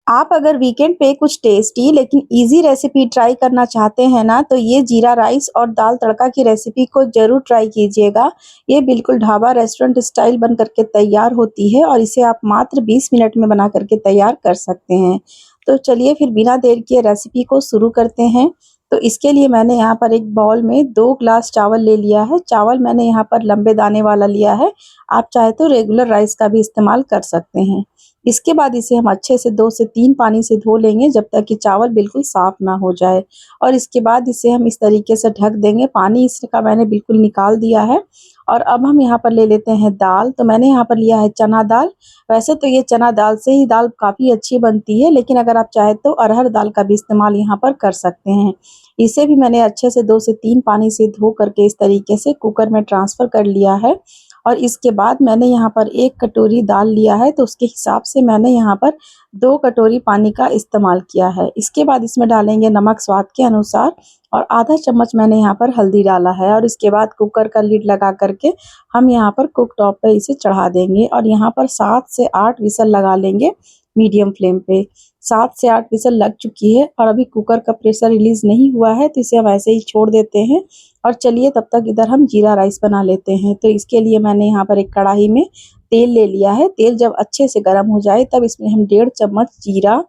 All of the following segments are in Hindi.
आप अगर वीकेंड पे कुछ टेस्टी लेकिन ईज़ी रेसिपी ट्राई करना चाहते हैं ना, तो ये जीरा राइस और दाल तड़का की रेसिपी को ज़रूर ट्राई कीजिएगा। ये बिल्कुल ढाबा रेस्टोरेंट स्टाइल बन कर के तैयार होती है और इसे आप मात्र 20 मिनट में बना कर के तैयार कर सकते हैं। तो चलिए फिर बिना देर किए रेसिपी को शुरू करते हैं। तो इसके लिए मैंने यहाँ पर एक बाउल में 2 ग्लास चावल ले लिया है। चावल मैंने यहाँ पर लंबे दाने वाला लिया है। आप चाहे तो रेगुलर राइस का भी इस्तेमाल कर सकते हैं। इसके बाद इसे हम अच्छे से 2 से 3 पानी से धो लेंगे जब तक कि चावल बिल्कुल साफ ना हो जाए और इसके बाद इसे हम इस तरीके से ढक देंगे। पानी इसका मैंने बिल्कुल निकाल दिया है और अब हम यहाँ पर ले लेते हैं दाल। तो मैंने यहाँ पर लिया है चना दाल। वैसे तो ये चना दाल से ही दाल काफ़ी अच्छी बनती है, लेकिन अगर आप चाहें तो अरहर दाल का भी इस्तेमाल यहाँ पर कर सकते हैं। इसे भी मैंने अच्छे से 2 से 3 पानी से धो करके इस तरीके से कुकर में ट्रांसफ़र कर लिया है और इसके बाद मैंने यहाँ पर 1 कटोरी दाल लिया है, तो उसके हिसाब से मैंने यहाँ पर 2 कटोरी पानी का इस्तेमाल किया है। इसके बाद इसमें डालेंगे नमक स्वाद के अनुसार और आधा चम्मच मैंने यहाँ पर हल्दी डाला है और इसके बाद कुकर का लिड लगा करके हम यहाँ पर कुक टॉप पे इसे चढ़ा देंगे और यहाँ पर 7 से 8 विसल लगा लेंगे मीडियम फ्लेम पे। 7 से 8 विसल लग चुकी है और अभी कुकर का प्रेशर रिलीज़ नहीं हुआ है, तो इसे हम ऐसे ही छोड़ देते हैं और चलिए तब तक इधर हम जीरा राइस बना लेते हैं। तो इसके लिए मैंने यहाँ पर एक कढ़ाई में तेल ले लिया है। तेल जब अच्छे से गर्म हो जाए तब इसमें हम 1.5 चम्मच जीरा,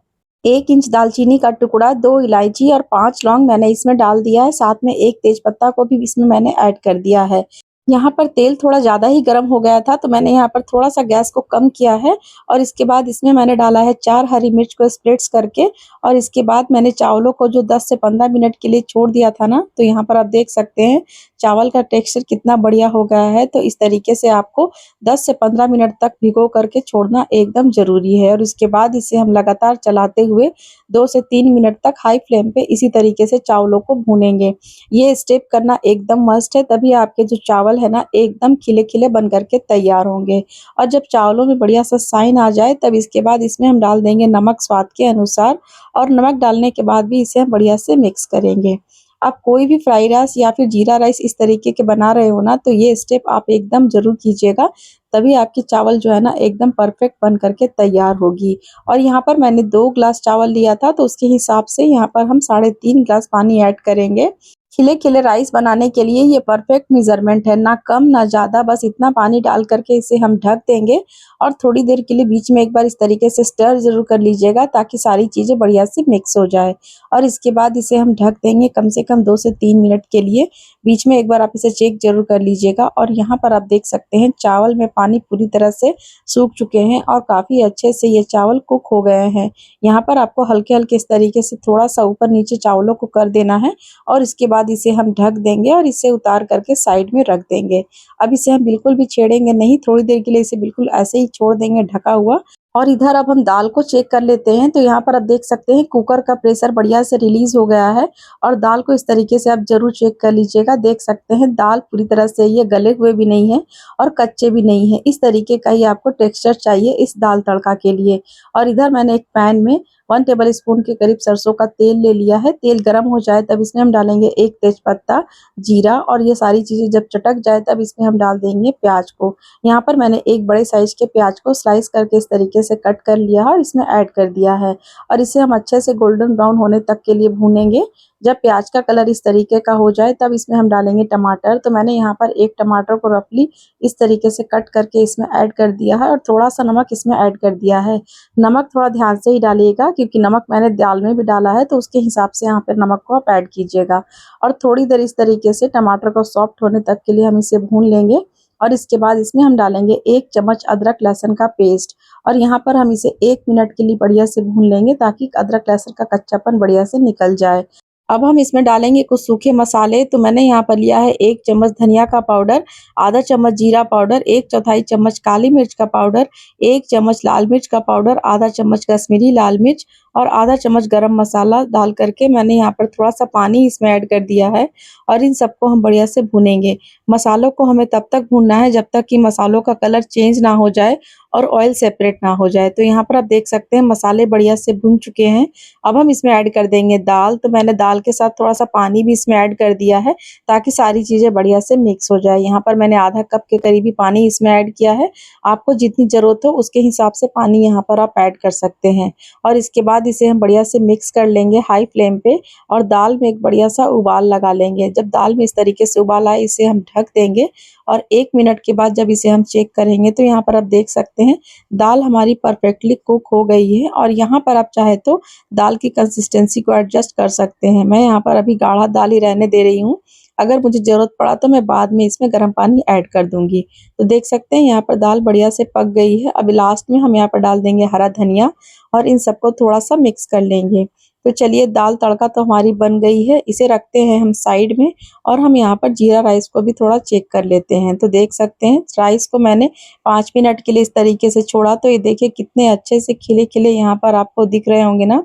1 इंच दालचीनी का टुकड़ा, 2 इलायची और 5 लौंग मैंने इसमें डाल दिया है। साथ में 1 तेजपत्ता को भी इसमें मैंने ऐड कर दिया है। यहाँ पर तेल थोड़ा ज़्यादा ही गर्म हो गया था, तो मैंने यहाँ पर थोड़ा-सा गैस को कम किया है और इसके बाद इसमें मैंने डाला है 4 हरी मिर्च को स्प्लिट्स करके और इसके बाद मैंने चावलों को जो 10 से 15 मिनट के लिए छोड़ दिया था ना, तो यहाँ पर आप देख सकते हैं चावल का टेक्सचर कितना बढ़िया हो गया है। तो इस तरीके से आपको 10 से 15 मिनट तक भिगो करके छोड़ना एकदम ज़रूरी है और इसके बाद इसे हम लगातार चलाते हुए 2 से 3 मिनट तक हाई फ्लेम पे इसी तरीके से चावलों को भूनेंगे। ये स्टेप करना एकदम मस्ट है, तभी आपके जो चावल है ना एकदम खिले-खिले बन कर के तैयार होंगे और जब चावलों में बढ़िया सा शाइन आ जाए तब इसके बाद इसमें हम डाल देंगे नमक स्वाद के अनुसार और नमक डालने के बाद भी इसे हम बढ़िया से मिक्स करेंगे। आप कोई भी फ्राई राइस या फिर जीरा राइस इस तरीके के बना रहे हो ना, तो ये स्टेप आप एकदम ज़रूर कीजिएगा, तभी आपकी चावल जो है ना एकदम परफेक्ट बन कर के तैयार होगी। और यहाँ पर मैंने 2 ग्लास चावल लिया था, तो उसके हिसाब से यहाँ पर हम 3.5 ग्लास पानी ऐड करेंगे। खिले-खिले राइस बनाने के लिए ये परफेक्ट मेज़रमेंट है, ना कम ना ज़्यादा, बस इतना पानी डाल कर के इसे हम ढक देंगे और थोड़ी देर के लिए बीच में एक बार इस तरीके से स्टर ज़रूर कर लीजिएगा ताकि सारी चीज़ें बढ़िया से मिक्स हो जाए और इसके बाद इसे हम ढक देंगे कम से कम 2 से 3 मिनट के लिए। बीच में एक बार आप इसे चेक ज़रूर कर लीजिएगा और यहाँ पर आप देख सकते हैं चावल में पानी पूरी तरह से सूख चुके हैं और काफ़ी अच्छे से ये चावल कुक हो गए हैं। यहाँ पर आपको हल्के-हल्के इस तरीके से थोड़ा-सा ऊपर-नीचे चावलों को कर देना है और इसके बाद इसे हम ढक देंगे और इसे उतार करके साइड में रख देंगे। अब इसे हम बिल्कुल भी छेड़ेंगे नहीं, थोड़ी देर के लिए इसे बिल्कुल ऐसे ही छोड़ देंगे ढका हुआ और इधर अब हम दाल को चेक कर लेते हैं। तो यहाँ पर आप देख सकते हैं कुकर का प्रेशर बढ़िया से रिलीज़ हो गया है और दाल को इस तरीके से आप ज़रूर चेक कर लीजिएगा। देख सकते हैं दाल पूरी तरह से ये गले हुए भी नहीं है और कच्चे भी नहीं है। इस तरीके का ही आपको टेक्सचर चाहिए इस दाल तड़का के लिए और इधर मैंने एक पैन में 1 टेबलस्पून के करीब सरसों का तेल ले लिया है। तेल गरम हो जाए तब इसमें हम डालेंगे 1 तेजपत्ता, जीरा और ये सारी चीज़ें जब चटक जाए तब इसमें हम डाल देंगे प्याज को। यहाँ पर मैंने एक बड़े साइज़ के प्याज को स्लाइस करके इस तरीके से कट कर लिया है और इसमें ऐड कर दिया है और इसे हम अच्छे से गोल्डन ब्राउन होने तक के लिए भूनेंगे। जब प्याज का कलर इस तरीके का हो जाए तब इसमें हम डालेंगे टमाटर। तो मैंने यहाँ पर 1 टमाटर को रफली इस तरीके से कट करके इसमें ऐड कर दिया है और थोड़ा-सा नमक इसमें ऐड कर दिया है। नमक थोड़ा ध्यान से ही डालिएगा क्योंकि नमक मैंने दाल में भी डाला है, तो उसके हिसाब से यहाँ पे नमक को आप ऐड कीजिएगा और थोड़ी देर इस तरीके से टमाटर को सॉफ्ट होने तक के लिए हम इसे भून लेंगे और इसके बाद इसमें हम डालेंगे 1 चम्मच अदरक लहसुन का पेस्ट और यहाँ पर हम इसे 1 मिनट के लिए बढ़िया से भून लेंगे ताकि अदरक लहसुन का कच्चापन बढ़िया से निकल जाए। अब हम इसमें डालेंगे कुछ सूखे मसाले। तो मैंने यहाँ पर लिया है 1 चम्मच धनिया का पाउडर, आधा चम्मच जीरा पाउडर, 1/4 चम्मच काली मिर्च का पाउडर, 1 चम्मच लाल मिर्च का पाउडर, आधा चम्मच कश्मीरी लाल मिर्च और आधा चम्मच गरम मसाला डाल करके मैंने यहाँ पर थोड़ा-सा पानी इसमें ऐड कर दिया है और इन सबको हम बढ़िया से भूनेंगे। मसालों को हमें तब तक भूनना है जब तक कि मसालों का कलर चेंज ना हो जाए और ऑयल सेपरेट ना हो जाए। तो यहाँ पर आप देख सकते हैं मसाले बढ़िया से भुन चुके हैं। अब हम इसमें ऐड कर देंगे दाल। तो मैंने दाल के साथ थोड़ा-सा पानी भी इसमें ऐड कर दिया है ताकि सारी चीज़ें बढ़िया से मिक्स हो जाए। यहाँ पर मैंने आधा कप के करीबी पानी इसमें ऐड किया है। आपको जितनी ज़रूरत हो उसके हिसाब से पानी यहाँ पर आप ऐड कर सकते हैं और इसके बाद इसे हम बढ़िया से मिक्स कर लेंगे हाई फ्लेम पे और दाल में एक बढ़िया-सा उबाल लगा लेंगे। जब दाल में इस तरीके से उबाल आए इसे हम ढक देंगे और 1 मिनट के बाद जब इसे हम चेक करेंगे तो यहाँ पर आप देख सकते हैं दाल हमारी परफेक्टली कुक हो गई है और यहाँ पर आप चाहे तो दाल की कंसिस्टेंसी को एडजस्ट कर सकते हैं। मैं यहाँ पर अभी गाढ़ा दाल ही रहने दे रही हूँ। अगर मुझे ज़रूरत पड़ा तो मैं बाद में इसमें गर्म पानी ऐड कर दूँगी। तो देख सकते हैं यहाँ पर दाल बढ़िया से पक गई है। अभी लास्ट में हम यहाँ पर डाल देंगे हरा धनिया और इन सबको थोड़ा-सा मिक्स कर लेंगे। तो चलिए दाल तड़का तो हमारी बन गई है। इसे रखते हैं हम साइड में और हम यहाँ पर जीरा राइस को भी थोड़ा चेक कर लेते हैं। तो देख सकते हैं राइस को मैंने 5 मिनट के लिए इस तरीके से छोड़ा तो ये देखिए कितने अच्छे से खिले-खिले यहाँ पर आपको दिख रहे होंगे ना।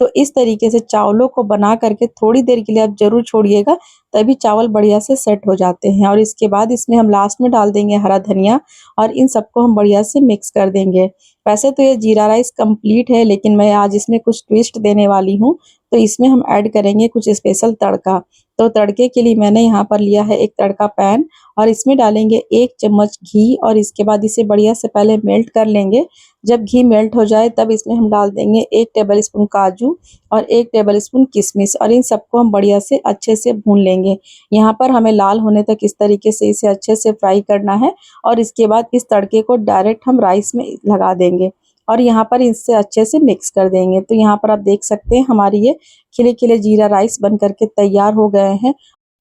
तो इस तरीके से चावलों को बना करके थोड़ी देर के लिए आप ज़रूर छोड़िएगा, तभी चावल बढ़िया से सेट हो जाते हैं और इसके बाद इसमें हम लास्ट में डाल देंगे हरा धनिया और इन सबको हम बढ़िया से मिक्स कर देंगे। वैसे तो ये जीरा राइस कंप्लीट है लेकिन मैं आज इसमें कुछ ट्विस्ट देने वाली हूँ, तो इसमें हम ऐड करेंगे कुछ स्पेशल तड़का। तो तड़के के लिए मैंने यहाँ पर लिया है एक तड़का पैन और इसमें डालेंगे 1 चम्मच घी और इसके बाद इसे बढ़िया से पहले मेल्ट कर लेंगे। जब घी मेल्ट हो जाए तब इसमें हम डाल देंगे 1 टेबलस्पून काजू और 1 टेबलस्पून किशमिश और इन सबको हम बढ़िया से अच्छे से भून लेंगे। यहाँ पर हमें लाल होने तक इस तरीके से इसे अच्छे से फ्राई करना है और इसके बाद इस तड़के को डायरेक्ट हम राइस में लगा देंगे और यहाँ पर इससे अच्छे से मिक्स कर देंगे। तो यहाँ पर आप देख सकते हैं हमारी ये खिले-खिले जीरा राइस बन करके तैयार हो गए हैं।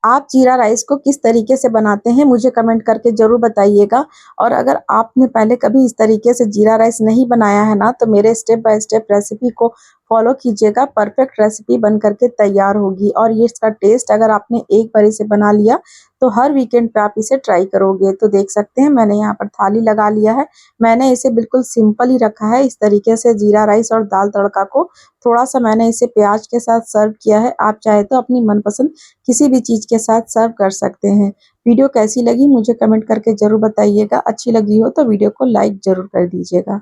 आप जीरा राइस को किस तरीके से बनाते हैं मुझे कमेंट करके ज़रूर बताइएगा और अगर आपने पहले कभी इस तरीके से जीरा राइस नहीं बनाया है ना तो मेरे स्टेप बाय स्टेप रेसिपी को फॉलो कीजिएगा। परफेक्ट रेसिपी बन करके तैयार होगी और ये इसका टेस्ट अगर आपने एक बार इसे बना लिया तो हर वीकेंड पे आप इसे ट्राई करोगे। तो देख सकते हैं मैंने यहाँ पर थाली लगा लिया है। मैंने इसे बिल्कुल सिंपल ही रखा है इस तरीके से जीरा राइस और दाल तड़का को थोड़ा-सा मैंने इसे प्याज के साथ सर्व किया है। आप चाहे तो अपनी मनपसंद किसी भी चीज़ के साथ सर्व कर सकते हैं। वीडियो कैसी लगी मुझे कमेंट करके ज़रूर बताइएगा। अच्छी लगी हो तो वीडियो को लाइक ज़रूर कर दीजिएगा।